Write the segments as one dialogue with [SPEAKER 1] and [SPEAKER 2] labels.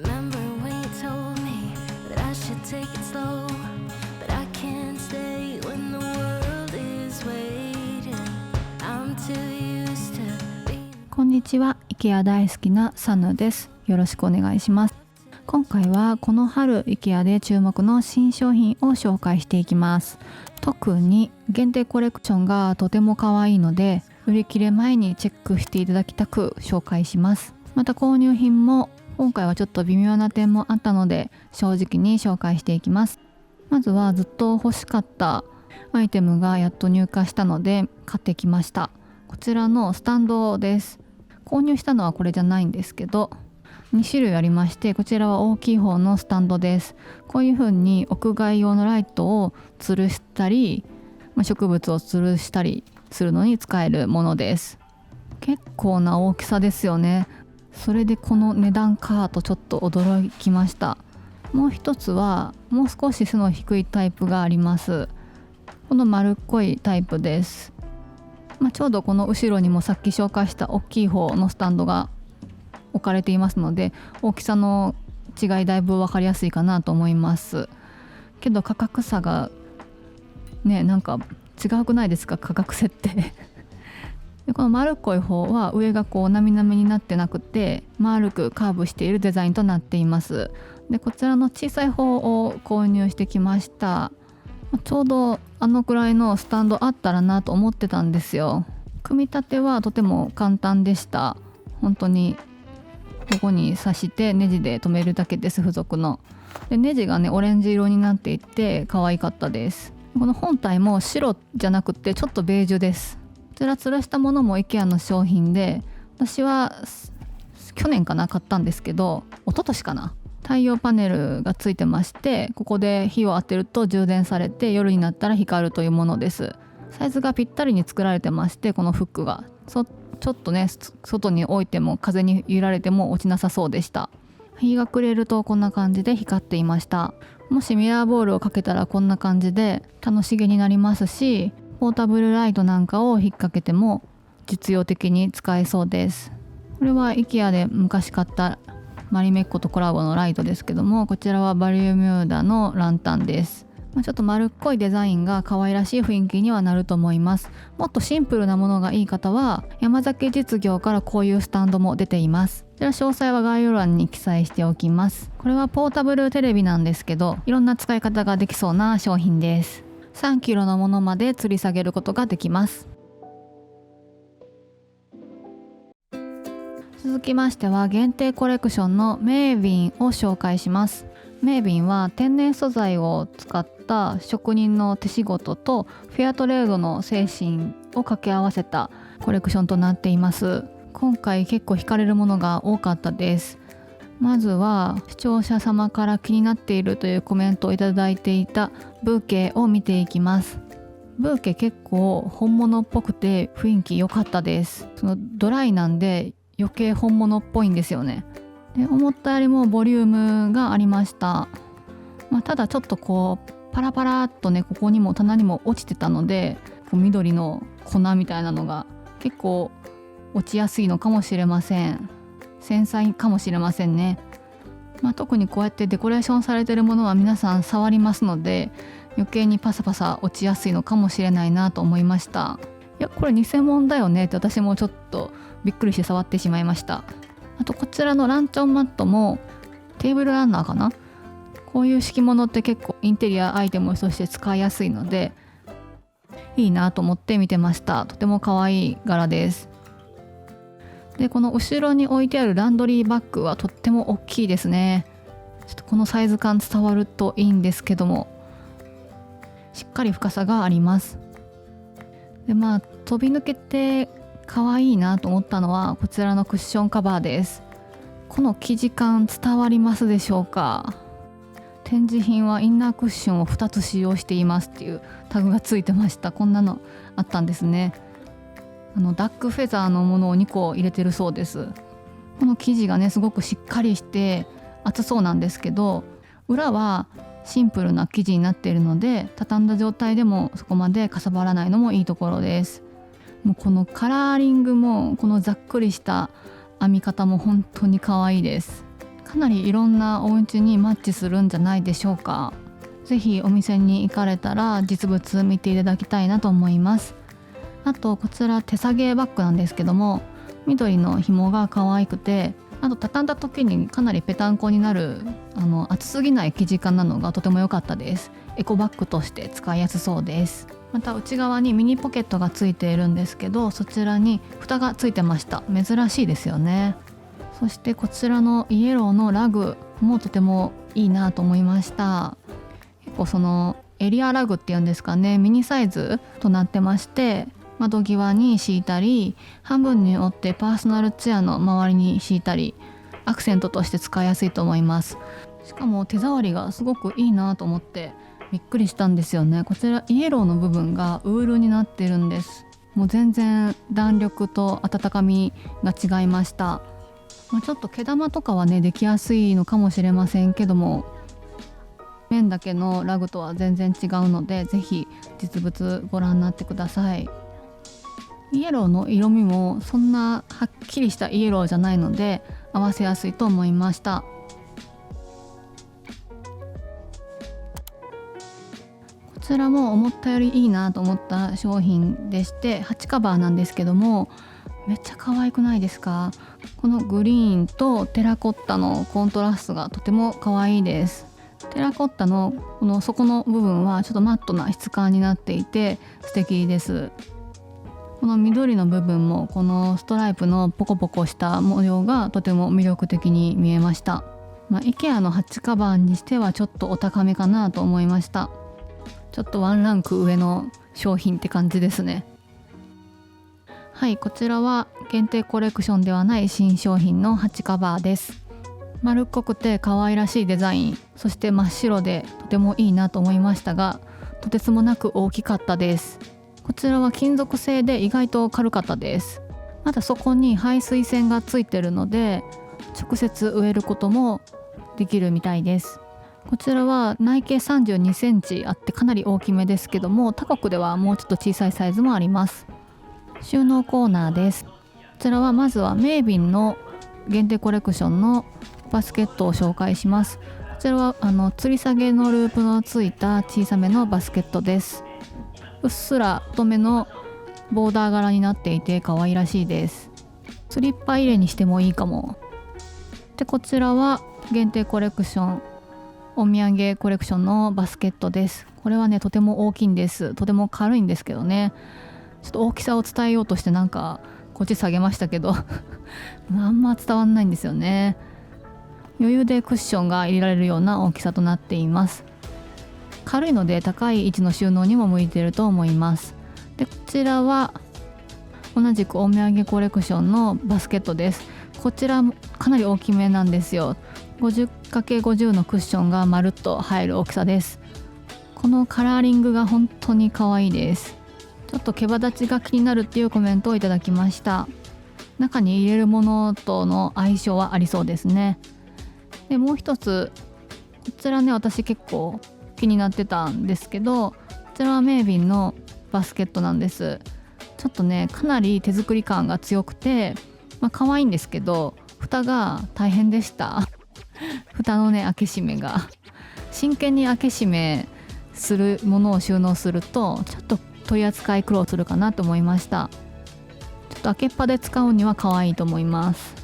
[SPEAKER 1] Remember when you told me that I should take it slow, but I can't stay when the world is waiting. I'm too used to being...
[SPEAKER 2] こんにちは、IKEA 大好きなサヌです。よろしくお願いします。今回はこの春 IKEA で注目の新商品を紹介していきます。特に限定コレクションがとても可愛いので、売り切れ前にチェックしていただきたく紹介します。また購入品も今回はちょっと微妙な点もあったので、正直に紹介していきます。まずはずっと欲しかったアイテムがやっと入荷したので買ってきました。こちらのスタンドです。購入したのはこれじゃないんですけど、2種類ありまして、こちらは大きい方のスタンドです。こういう風に屋外用のライトを吊るしたり、植物を吊るしたりするのに使えるものです。結構な大きさですよね。それでこの値段かとちょっと驚きました。もう一つはもう少し背の低いタイプがあります。この丸っこいタイプです。ちょうどこの後ろにもさっき紹介した大きい方のスタンドが置かれていますので、大きさの違いだいぶ分かりやすいかなと思います。けど価格差がね、なんか違うくないですか、価格設定でこの丸っこい方は上がこうなみなみになってなくて、丸くカーブしているデザインとなっています。でこちらの小さい方を購入してきました。ちょうどあのくらいのスタンドあったらなと思ってたんですよ。組み立てはとても簡単でした。本当にここに刺してネジで留めるだけです。付属のでネジがねオレンジ色になっていて可愛かったです。この本体も白じゃなくてちょっとベージュです。こちら吊るしたものも IKEA の商品で、私は去年かな買ったんですけど、一昨年かな、太陽パネルがついてまして、ここで火を当てると充電されて夜になったら光るというものです。サイズがぴったりに作られてまして、このフックがちょっとね外に置いても風に揺られても落ちなさそうでした。日が暮れるとこんな感じで光っていました。もしミラーボールをかけたらこんな感じで楽しげになりますし、ポータブルライトなんかを引っ掛けても実用的に使えそうです。これは IKEA で昔買ったマリメッコとコラボのライトですけども、こちらはバリュミューダのランタンです。ちょっと丸っこいデザインが可愛らしい雰囲気にはなると思います。もっとシンプルなものがいい方は山崎実業からこういうスタンドも出ています。こちら詳細は概要欄に記載しておきます。これはポータブルテレビなんですけど、いろんな使い方ができそうな商品です。3キロのものまで吊り下げることができます。続きましては限定コレクションのメービンを紹介します。メービンは天然素材を使った職人の手仕事とフェアトレードの精神を掛け合わせたコレクションとなっています。今回結構惹かれるものが多かったです。まずは視聴者様から気になっているというコメントをいただいていたブーケを見ていきます。ブーケ結構本物っぽくて雰囲気良かったです。そのドライなんで余計本物っぽいんですよね。で思ったよりもボリュームがありました。ただちょっとこうパラパラっとね、ここにも棚にも落ちてたので、こう緑の粉みたいなのが結構落ちやすいのかもしれません。繊細かもしれませんね。特にこうやってデコレーションされてるものは皆さん触りますので、余計にパサパサ落ちやすいのかもしれないなと思いました。いやこれ偽物だよねって私もちょっとびっくりして触ってしまいました。あとこちらのランチョンマットもテーブルランナーかな、こういう敷物って結構インテリアアイテムとして使いやすいのでいいなと思って見てました。とても可愛い柄です。でこの後ろに置いてあるランドリーバッグはとっても大きいですね。ちょっとこのサイズ感伝わるといいんですけども、しっかり深さがあります。で飛び抜けて可愛いなと思ったのはこちらのクッションカバーです。この生地感伝わりますでしょうか。展示品はインナークッションを2つ使用していますっていうタグがついてました。こんなのあったんですね。ダックフェザーのものを2個入れてるそうです。この生地がねすごくしっかりして厚そうなんですけど、裏はシンプルな生地になっているので畳んだ状態でもそこまでかさばらないのもいいところです。もうこのカラーリングもこのざっくりした編み方も本当に可愛いです。かなりいろんなお家にマッチするんじゃないでしょうか。ぜひお店に行かれたら実物見ていただきたいなと思います。あとこちら手提げバッグなんですけども、緑の紐が可愛くて、あと畳んだ時にかなりペタンコになる厚すぎない生地感なのがとても良かったです。エコバッグとして使いやすそうです。また内側にミニポケットがついているんですけど、そちらに蓋がついてました。珍しいですよね。そしてこちらのイエローのラグもとてもいいなと思いました。結構そのエリアラグっていうんですかね、ミニサイズとなってまして、窓際に敷いたり、半分に折ってパーソナルチェアの周りに敷いたり、アクセントとして使いやすいと思います。しかも手触りがすごくいいなと思ってびっくりしたんですよね。こちらイエローの部分がウールになってるんです。もう全然弾力と温かみが違いました。ちょっと毛玉とかはねできやすいのかもしれませんけども、面だけのラグとは全然違うので、ぜひ実物ご覧になってください。イエローの色味もそんなはっきりしたイエローじゃないので合わせやすいと思いました。こちらも思ったよりいいなと思った商品でして、鉢カバーなんですけども、めっちゃ可愛くないですか？このグリーンとテラコッタのコントラストがとても可愛いです。テラコッタのこの底の部分はちょっとマットな質感になっていて素敵です。この緑の部分もこのストライプのポコポコした模様がとても魅力的に見えました。IKEA のハッチカバーにしてはちょっとお高めかなと思いました。ちょっとワンランク上の商品って感じですね。はい、こちらは限定コレクションではない新商品のハッチカバーです。丸っこくて可愛らしいデザイン、そして真っ白でとてもいいなと思いましたが、とてつもなく大きかったです。こちらは金属製で意外と軽かったです。またそこに排水栓がついてるので直接植えることもできるみたいです。こちらは内径32センチあってかなり大きめですけども、他国ではもうちょっと小さいサイズもあります。収納コーナーです。こちらはまずはメイビンの限定コレクションのバスケットを紹介します。こちらは吊り下げのループのついた小さめのバスケットです。うっすら太めのボーダー柄になっていて可愛らしいです。スリッパ入れにしてもいいかも。でこちらは限定コレクション、お土産コレクションのバスケットです。これはねとても大きいんです。とても軽いんですけどね、ちょっと大きさを伝えようとしてなんかこっち下げましたけどあんま伝わんないんですよね。余裕でクッションが入れられるような大きさとなっています。軽いので高い位置の収納にも向いていると思います。でこちらは同じくお土産コレクションのバスケットです。こちらもかなり大きめなんですよ。 50×50 のクッションがまるっと入る大きさです。このカラーリングが本当に可愛いです。ちょっと毛羽立ちが気になるっていうコメントをいただきました。中に入れるものとの相性はありそうですね。でもう一つこちらね、私結構気になってたんですけど、こちらはメイビンのバスケットなんです。ちょっとねかなり手作り感が強くて可愛いんですけど、蓋が大変でした蓋のね開け閉めが、真剣に開け閉めするものを収納するとちょっと取り扱い苦労するかなと思いました。ちょっと開けっぱで使うには可愛いと思います。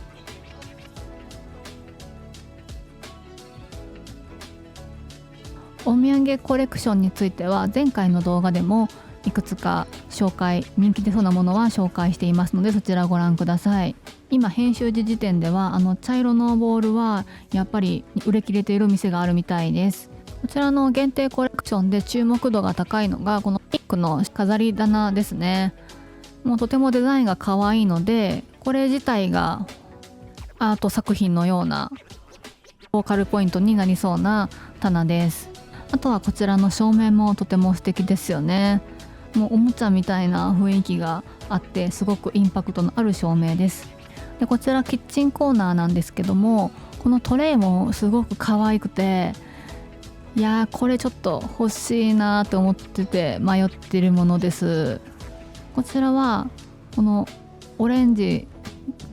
[SPEAKER 2] お土産コレクションについては前回の動画でもいくつか人気出そうなものは紹介していますので、そちらをご覧ください。今編集時時点では茶色のボールはやっぱり売れ切れている店があるみたいです。こちらの限定コレクションで注目度が高いのがこのピンクの飾り棚ですね。もうとてもデザインが可愛いので、これ自体がアート作品のようなボーカルポイントになりそうな棚です。あとはこちらの照明もとても素敵ですよね。もうおもちゃみたいな雰囲気があってすごくインパクトのある照明です。でこちらキッチンコーナーなんですけども、このトレイもすごく可愛くて、いやーこれちょっと欲しいなと思ってて迷ってるものです。こちらはこのオレンジ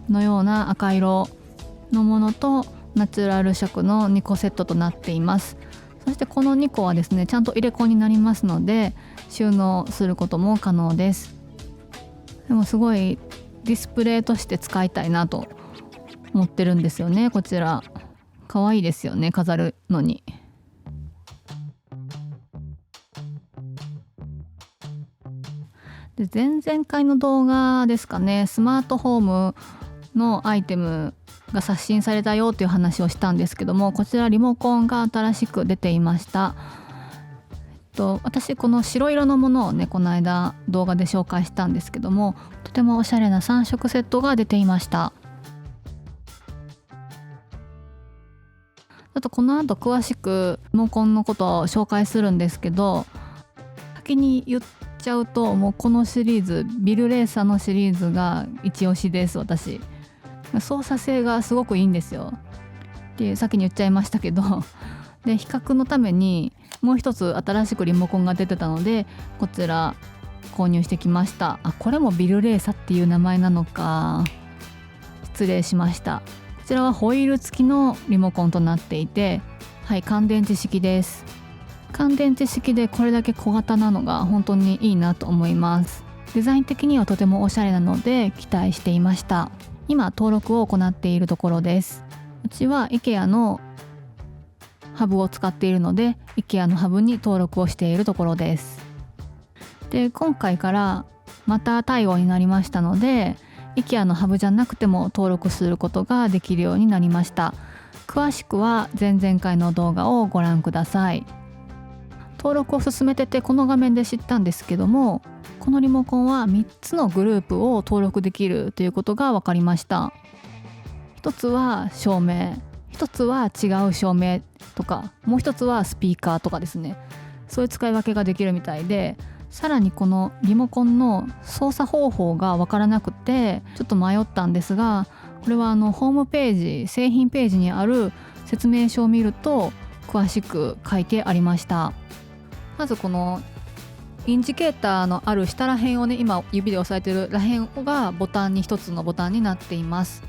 [SPEAKER 2] のような赤色のものとナチュラル色の2個セットとなっています。そしてこの2個はですねちゃんと入れ子になりますので収納することも可能です。でもすごいディスプレイとして使いたいなと思ってるんですよね。こちら可愛いですよね、飾るのに。で前々回の動画ですかね、スマートホームのアイテムが刷新されたよっていう話をしたんですけども、こちらリモコンが新しく出ていました。私この白色のものをねこの間動画で紹介したんですけども、とてもおしゃれな3色セットが出ていました。あとこの後詳しくリモコンのことを紹介するんですけど、先に言っちゃうともうこのシリーズビルレーサーのシリーズが一押しです。私操作性がすごくいいんですよって先に言っちゃいましたけどで比較のためにもう一つ新しくリモコンが出てたのでこちら購入してきました。これもビルレーサっていう名前なのか、失礼しました。こちらはホイール付きのリモコンとなっていて、はい、乾電池式です。乾電池式でこれだけ小型なのが本当にいいなと思います。デザイン的にはとてもおしゃれなので期待していました。今登録を行っているところです。うちは IKEA のハブを使っているので IKEA のハブに登録をしているところです。で今回からまた対応になりましたので IKEA のハブじゃなくても登録することができるようになりました。詳しくは前々回の動画をご覧ください。登録を進めててこの画面で知ったんですけども、このリモコンは3つのグループを登録できるということが分かりました。一つは照明、一つは違う照明とか、もう一つはスピーカーとかですね、そういう使い分けができるみたいで、さらにこのリモコンの操作方法が分からなくてちょっと迷ったんですが、これはホームページ、製品ページにある説明書を見ると詳しく書いてありました。まずこのインジケーターのある下ら辺をね、今指で押さえてるら辺がボタンに一つのボタンになっています。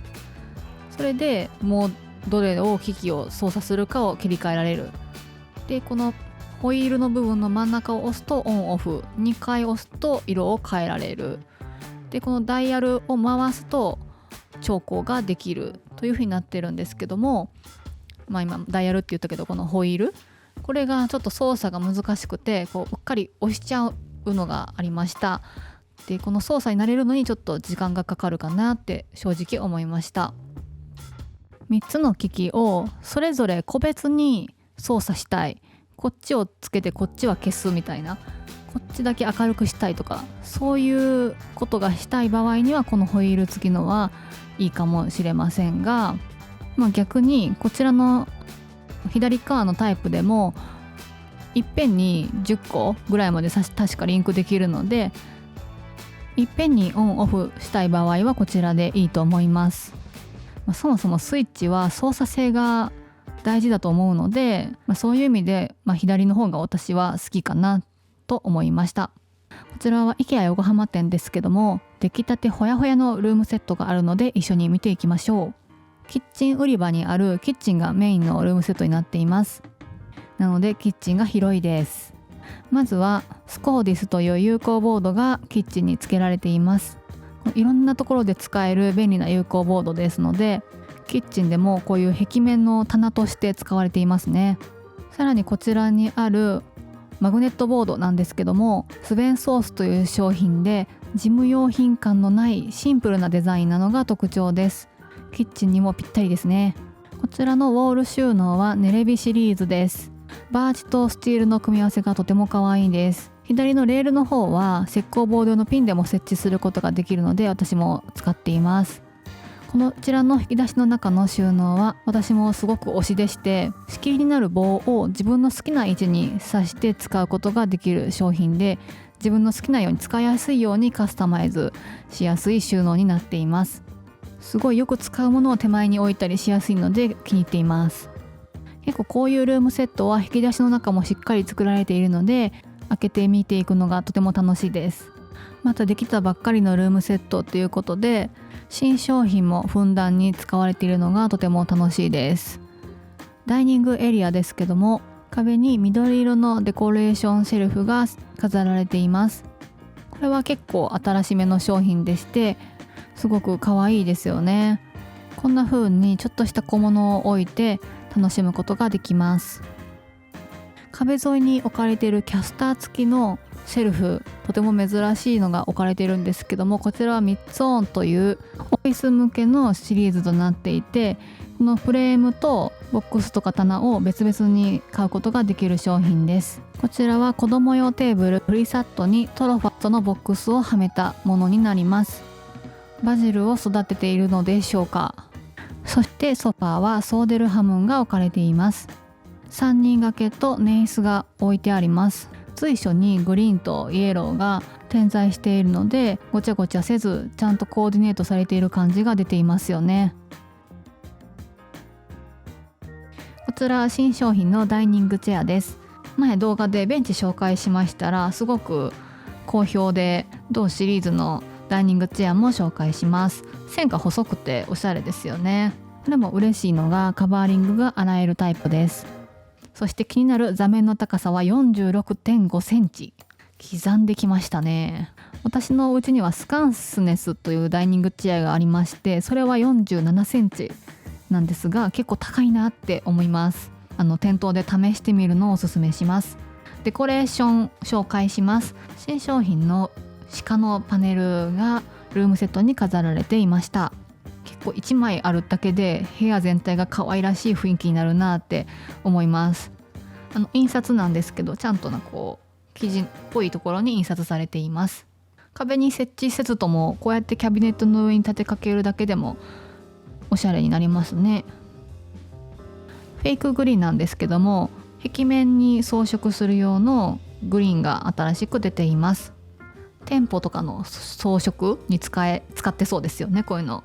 [SPEAKER 2] それでもうどれを機器を操作するかを切り替えられる。でこのホイールの部分の真ん中を押すとオンオフ、2回押すと色を変えられる。でこのダイヤルを回すと調光ができるという風になってるんですけども、今ダイヤルって言ったけどこのホイール、これがちょっと操作が難しくてうっかり押しちゃうのがありました。でこの操作に慣れるのにちょっと時間がかかるかなって正直思いました。3つの機器をそれぞれ個別に操作したい、こっちをつけてこっちは消すみたいな、こっちだけ明るくしたいとか、そういうことがしたい場合にはこのホイール付きのはいいかもしれませんが、逆にこちらの左側のタイプでもいっぺんに10個ぐらいまで確かリンクできるので、いっぺんにオンオフしたい場合はこちらでいいと思います。そもそもスイッチは操作性が大事だと思うので、そういう意味で、左の方が私は好きかなと思いました。こちらは IKEA 横浜店ですけども、出来たてほやほやのルームセットがあるので一緒に見ていきましょう。キッチン売り場にあるキッチンがメインのルームセットになっています。なのでキッチンが広いです。まずはスコーディスという有効ボードがキッチンに付けられています。いろんなところで使える便利な有効ボードですので、キッチンでもこういう壁面の棚として使われていますね。さらにこちらにあるマグネットボードなんですけども、スベンソースという商品で事務用品感のないシンプルなデザインなのが特徴です。キッチンにもぴったりですね。こちらのウォール収納はネレビシリーズです。バーチとスチールの組み合わせがとても可愛いです。左のレールの方は石膏ボード用のピンでも設置することができるので私も使っています。こちらの引き出しの中の収納は私もすごく推しでして、仕切りになる棒を自分の好きな位置に挿して使うことができる商品で、自分の好きなように使いやすいようにカスタマイズしやすい収納になっています。すごいよく使うものを手前に置いたりしやすいので気に入っています。結構こういうルームセットは引き出しの中もしっかり作られているので、開けて見ていくのがとても楽しいです。またできたばっかりのルームセットということで、新商品もふんだんに使われているのがとても楽しいです。ダイニングエリアですけども、壁に緑色のデコレーションシェルフが飾られています。これは結構新しめの商品でして、すごく可愛いですよね。こんな風にちょっとした小物を置いて楽しむことができます。壁沿いに置かれているキャスター付きのシェルフ、とても珍しいのが置かれているんですけども、こちらはミッツオンというオフィス向けのシリーズとなっていて、このフレームとボックスとか棚を別々に買うことができる商品です。こちらは子供用テーブルプリサットにトロファットのボックスをはめたものになります。バジルを育てているのでしょうか。そしてソファーはソーデルハムンが置かれています。3人掛けと寝椅子が置いてあります。随所にグリーンとイエローが点在しているので、ごちゃごちゃせずちゃんとコーディネートされている感じが出ていますよね。こちら新商品のダイニングチェアです。前動画でベンチ紹介しましたらすごく好評で、同シリーズのダイニングチェアも紹介します。線が細くておしゃれですよね。これも嬉しいのがカバーリングが洗えるタイプです。そして気になる座面の高さは 46.5 センチ。刻んできましたね。私のうちにはスカンスネスというダイニングチェアがありまして、それは47センチなんですが、結構高いなって思います。店頭で試してみるのをおすすめします。デコレーション紹介します。新商品の鹿のパネルがルームセットに飾られていました。結構1枚あるだけで部屋全体が可愛らしい雰囲気になるなって思います。印刷なんですけど、ちゃんと生地っぽいところに印刷されています。壁に設置せずともこうやってキャビネットの上に立てかけるだけでもおしゃれになりますね。フェイクグリーンなんですけども、壁面に装飾する用のグリーンが新しく出ています。店舗とかの装飾に使ってそうですよね、こういうの。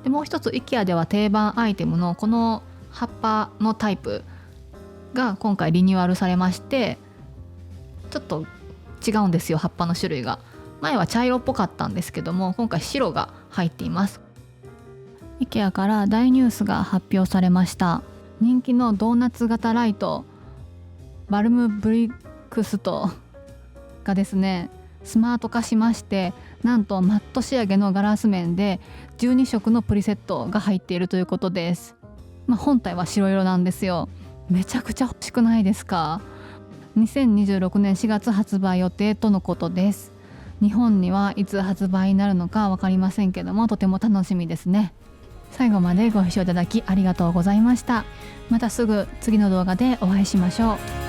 [SPEAKER 2] でもう一つ IKEA では定番アイテムのこの葉っぱのタイプが今回リニューアルされまして、ちょっと違うんですよ、葉っぱの種類が。前は茶色っぽかったんですけども、今回白が入っています。 IKEA から大ニュースが発表されました。人気のドーナツ型ライトバルムブリックストがですね、スマート化しまして、なんとマット仕上げのガラス面で12色のプリセットが入っているということです。本体は白色なんですよ。めちゃくちゃ欲しくないですか。2026年4月発売予定とのことです。日本にはいつ発売になるのか分かりませんけども、とても楽しみですね。最後までご視聴いただきありがとうございました。またすぐ次の動画でお会いしましょう。